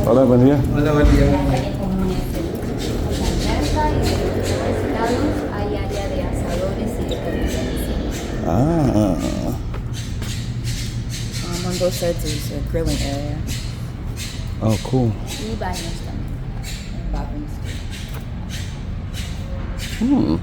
Hola, buen día. Hola, buen día. Hay área de asadores y de carnicería. Ah, On both sides is a grilling area oh, cool. Y baños también. and bathrooms. Hmm.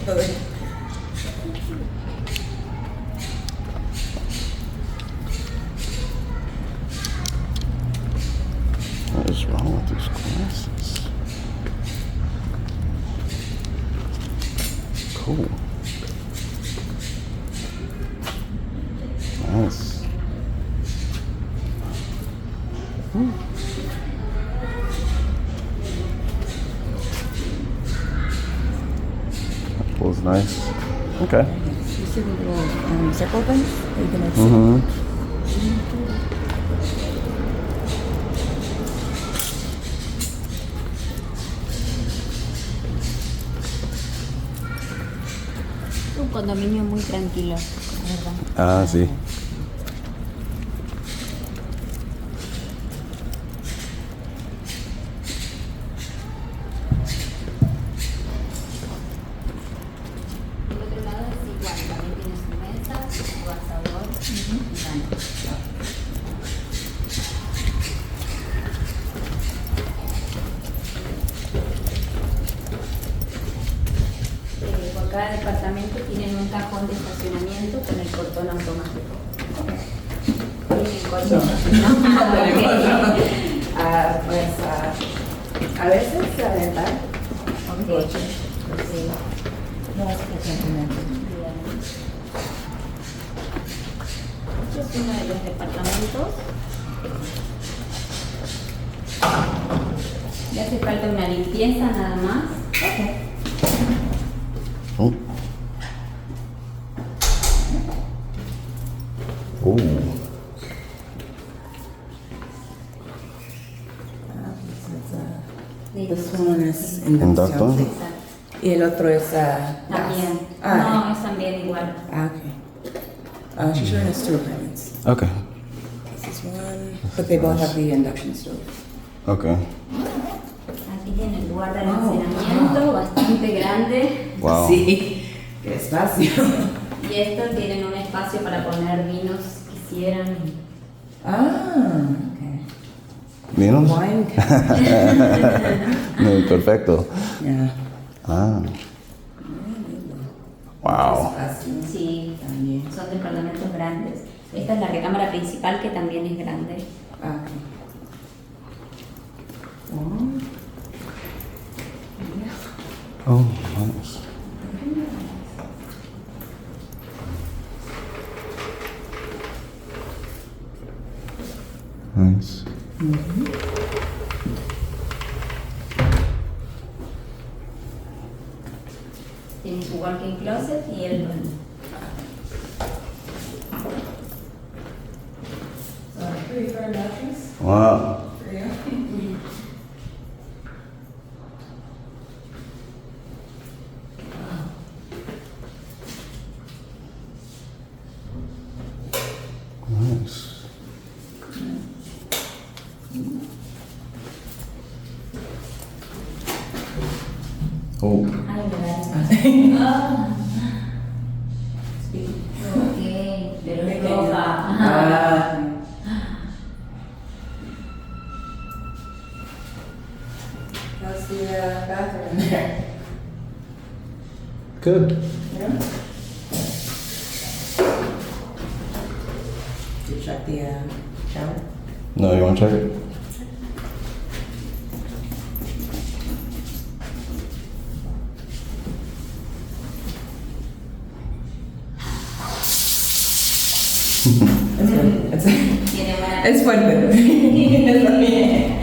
Todo bien. What is wrong with these glasses? Cool. Nice. That pool's nice. Okay. You see the little circle things? Are you gonna Mm-hmm. Es un condominio muy tranquilo, la verdad. Ah, sí. El otro lado es igual, también tiene su mesa, su asador y baño. Por cada departamento tienen un cajón de estacionamiento con el portón automático. Tienen coche. A veces a rentar. Coche. Sí. No, es que Este es uno de los departamentos. Le hace falta una limpieza nada más. Oh. Oh. This one is Inductor. inducción. Y el otro es También. gas. No, es también igual. Okay. She sure has two apartments. Okay. This is one, but they both have the induction stove. Okay. Aquí tiene el lugar de almacenamiento bastante grande. Wow. Sí, qué espacio. Y estos tienen un espacio para poner vinos si quisieran. Okay. ¿Vieron? Wine. No, perfecto. Yeah. Ah. Wow. Sí, También. son departamentos grandes. Esta es la recámara principal que también es grande. Okay. Oh, nice. Nice. Tiene su walk-in closet y el baño. Wow. Nice. Oh. Ay, ¿verdad? Ok, pero es roja. How's the bathroom there? Good. Yeah. to check the shower. No, you want to check it? It's good. Tiene buena. It's fuerte. Está bien.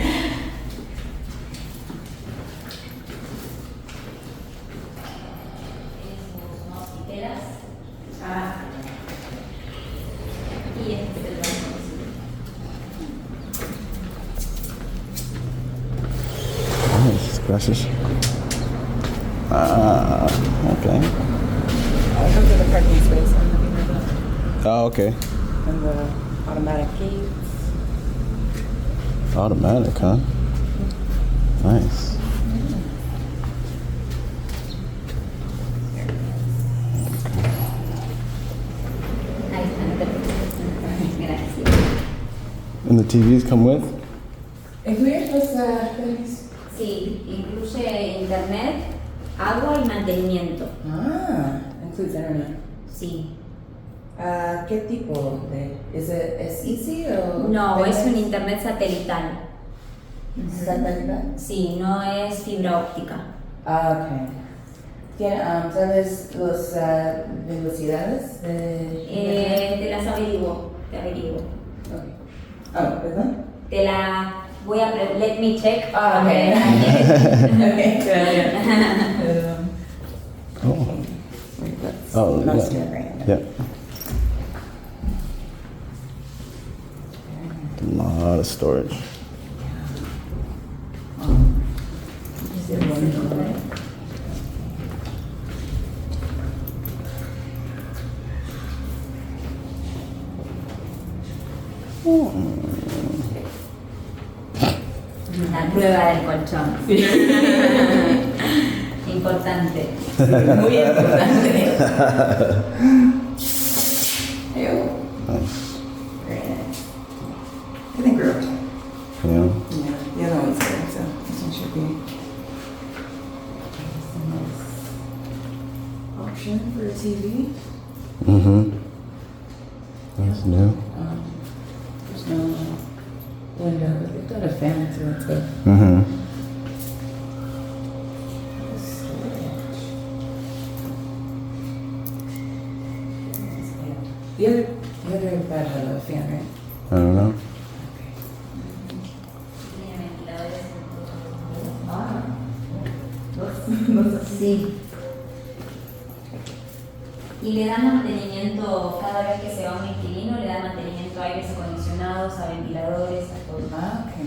Mosquiteras. Y este es el balcón. Nice. Gracias. Ah, okay. Those are the parking space. I'm looking at that. Oh, okay. And the automatic gates. Automatic, huh? Nice. Ahí está, no te preocupes. Gracias. And the TVs come with? ¿Incluye los things? Sí, incluye internet, agua y mantenimiento. Ah, includes internet. Sí. ¿Qué tipo de? ¿Es easy o? No, es un internet satelital. ¿Satelital? Sí, no es fibra óptica. Ah, ok. ¿Sabes las velocidades de? Te las averiguo, te averiguo. Okay. Oh, perdón. Te la voy a let me check. Ah, ok. Okay, good. Oh. That's Oh, most yeah. of it right now. Yeah. A lot of storage. Is it one? La prueba del colchón. Importante. Muy importante. Ew. Nice. Very nice. I think we're okay. Yeah. Yeah, the other one's good, so this one should be. Option for a TV. Mm-hmm. That's new. There's no window, but they've got a fan, so that's good. Mm-hmm. The other bed had a fan, right? I don't know. Tiene ventiladores en todo. Ah. Sí. Y le da mantenimiento cada vez que se va un inquilino, le da mantenimiento a aires acondicionados, a ventiladores, a todo. Ah, okay.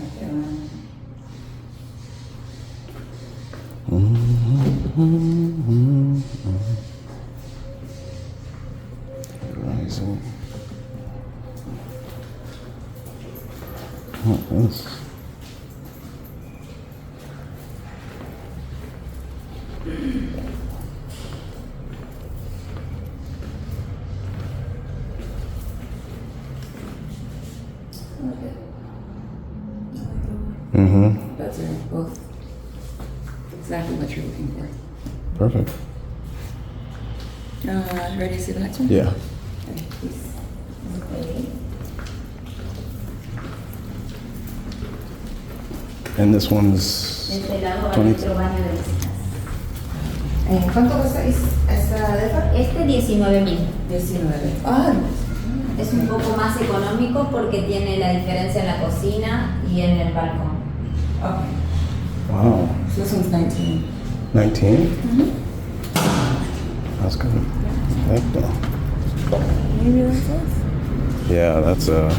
Mm-hmm. Rising. What is? Mm-hmm. Those are both exactly what you're looking for. Perfect. Ready to see the next one? Yeah. Okay, please. And this one's De este lado va 20. nuestro baño de visitas. ¿Cuánto cuesta esta defa? Este 19.000. 19. Ah, Es un poco más económico porque tiene la diferencia en la cocina y en el balcón. okay. Wow. So this one's 19. 19? That's good. Heck no. Maybe that's this? Yeah, that's a.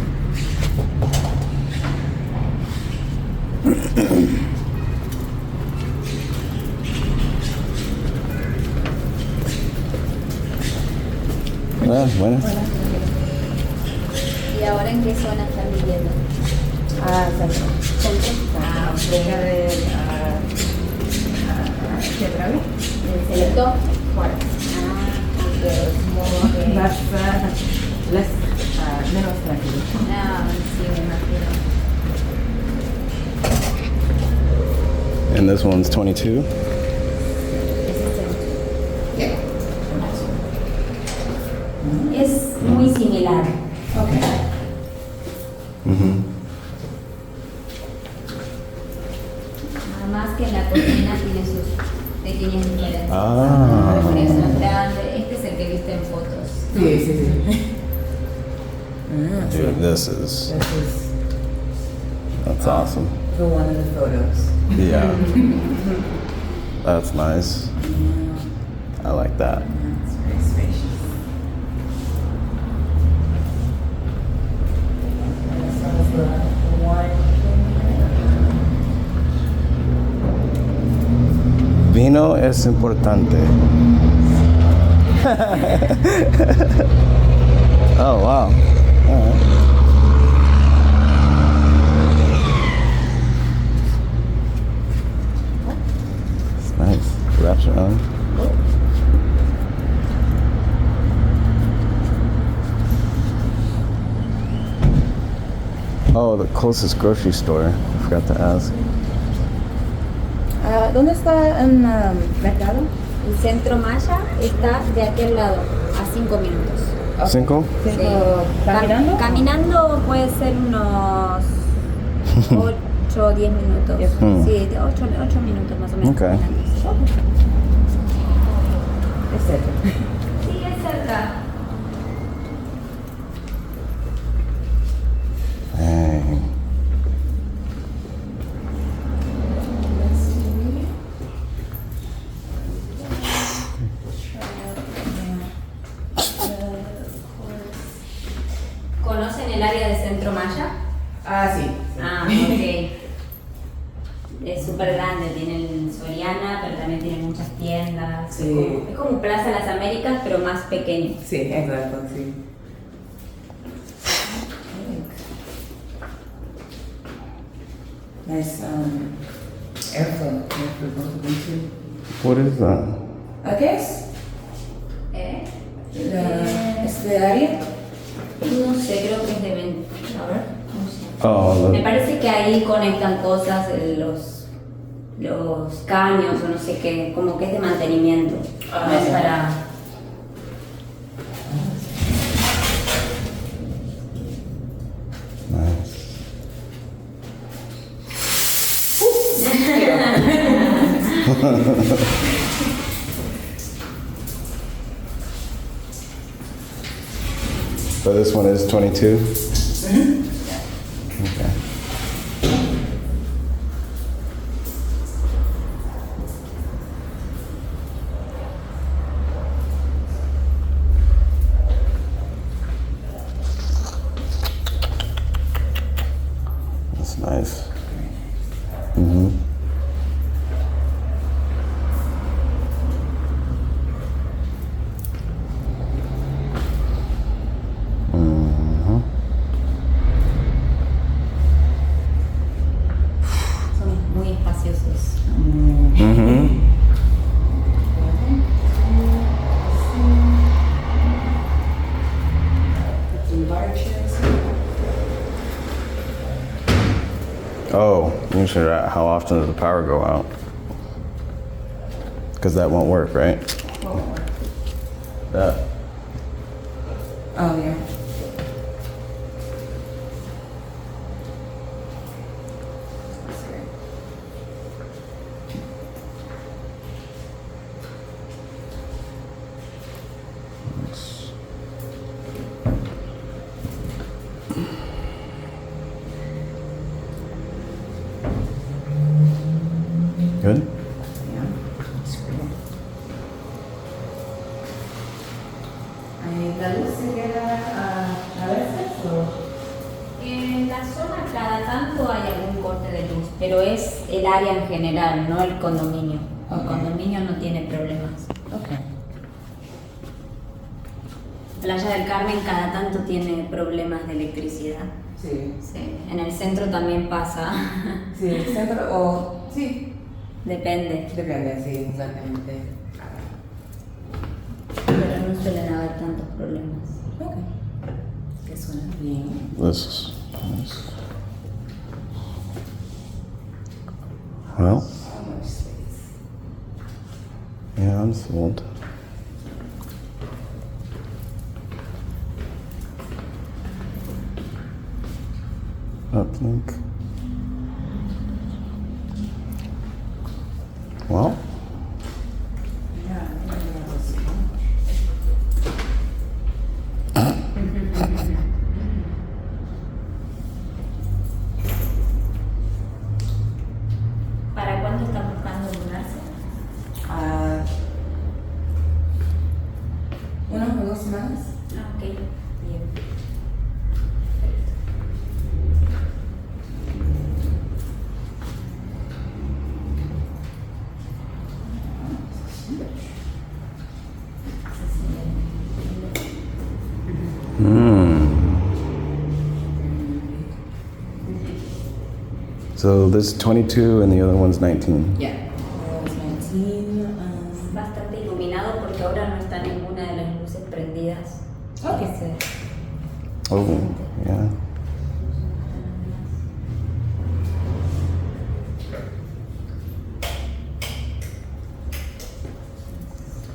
Bueno. ¿Y ahora en qué zona están viviendo? Centro. ¿Centro? Cerca de Teatrales. ¿El selecto? Juárez. Ok. Más, menos tranquilo. Sí, me imagino. And this one's 22? Es muy similar. Okay. Nada más que la cocina tiene sus pequeñas diferencias. Ah. Por eso es grande. Este es el que viste en fotos. Sí, sí, sí. Ah, Dude, sí. this is, This is that's awesome. the one in the photos. Yeah. That's nice. I like that. It's very spacious. This one's the wine. Vino es importante. Oh, wow. All right. It's nice. Wraps around. Oh, the closest grocery store. I forgot to ask. ¿Dónde está en mercado? El centro Maya está de aquel lado, a 5 minutos. Cinco? Sí. ¿Caminando? Caminando puede ser unos 8 o 10 minutos. Mm. Sí, de 8 minutos más o menos. Ok. caminando. Es cerca. Sí, es cerca. Dang. ¿Conocen el área de Centro Maya? Ah, sí. Ah, ok. Es súper grande, tienen Soriana, pero también tienen muchas tiendas. Sí. Es como Plaza Las Américas, pero más pequeño. Sí, exacto, sí. Nice airflow for both of them too. What is that? ¿A qué es? ¿Eh? ¿Este área? No sé, creo que es de venta. A ver, no sé. Oh, Me the, parece que ahí conectan cosas, los caños o no sé qué, como que es de mantenimiento. No es para... nice. So this one is 22? Okay. That's nice. Mm-hmm. Mm-hmm. Son muy espaciosos. Mm-hmm. Oh, you should. How often does the power go out? Because that won't work, right? That. Oh, yeah. Good. Yeah. That's great. ¿La luz se queda a veces o...? En la zona cada tanto hay algún corte de luz, pero es el área en general, no el condominio. El Ok. condominio no tiene problemas. Ok. Playa del Carmen cada tanto tiene problemas de electricidad. Sí. Sí. En el centro también pasa. Sí, el centro o... Sí. Depende, Depende, sí, exactamente. pero no suelen haber tantos problemas. Ok. Que suena bien. This is nice. Well, So much space. yeah, I'm sold. Uplink. Well, Yeah, I didn't know that was- ¿Para cuándo están buscando mudarse? Ah, 1 o 2 semanas. Ah, ok. Bien. so this is 22 and the other one's 19. Yeah. That was 19. Bastante iluminado porque ahora no está ninguna de las luces prendidas. Ok. Ese- Oh, yeah.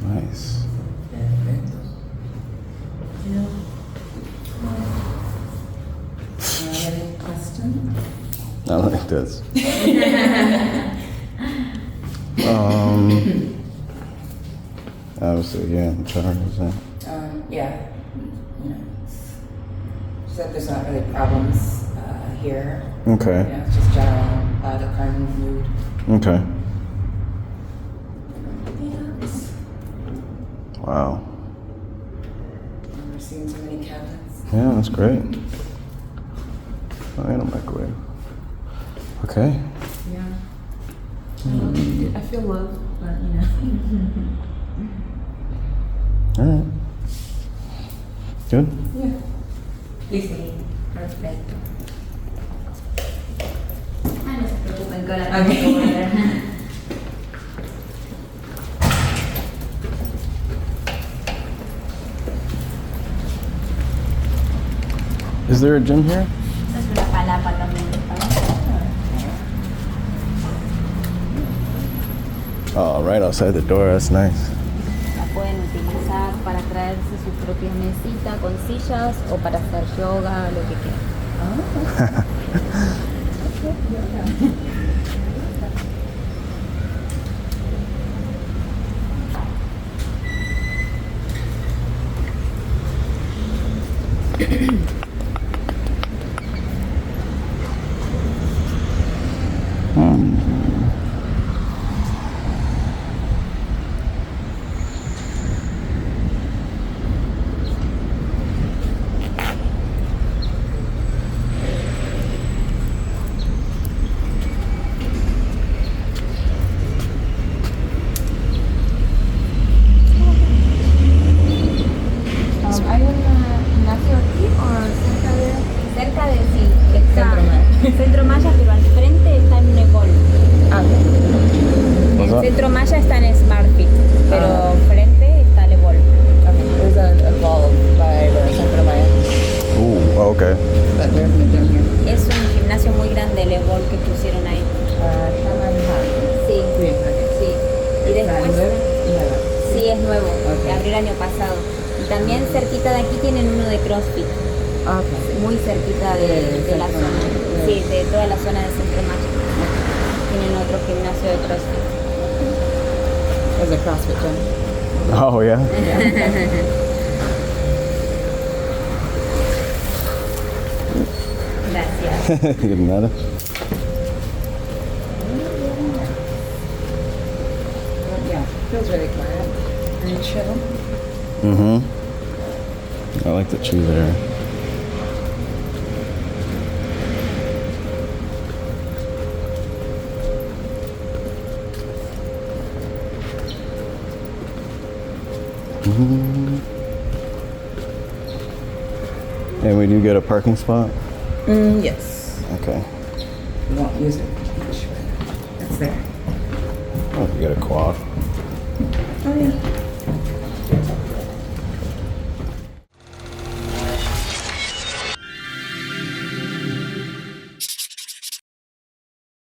Nice. Perfecto. Any question? I like this. Obviously, yeah, the charge is that. Yeah. You know, she said there's not really problems here. Okay. You know, it's just general Playa del Carmen mood. Okay. Yes. Wow. Never seen so many cabinets. Yeah, that's great. Oh, and a microwave. Okay. Yeah. I feel love, but you know. All right. Good. Yeah. Sí, perfecto. Ah, no se preocupen, que ahora Ok. tengo que volver. Is there a gym here? Esa es una palapa también. Oh, right outside the door. That's nice. La pueden utilizar para traerse su propia mesita con sillas o para hacer yoga, lo que quieran. ¿Hay un gimnasio aquí o cerca de...? Cerca de sí, está Centro Maya. Centro Maya, pero al frente está en Negol. What's En up? Centro Maya está en Smartfit, pero Ah. frente está Lebol. Okay. There's an Evolve by the Centro Maya, Ooh, oh, okay. but there's no gym here. Es un gimnasio muy grande, Lebol, que pusieron ahí. Sí, Sí, okay. sí. Y después, Nueva. sí, es nuevo, Ok. que abrió el año pasado. Y también cerquita de aquí tienen uno de CrossFit, Okay. muy cerquita de la Centro zona. Maya. Sí, de toda la zona de Centro Maya. Tienen otro gimnasio de CrossFit. There's a CrossFit gym. Oh, yeah. Gracias. Good nada. Yeah, feels really quiet and chill. Mm-hmm. I like the tree there. And we do get a parking spot? Yes. Okay. We won't use it. It's there. Oh, we get a quad. Oh yeah.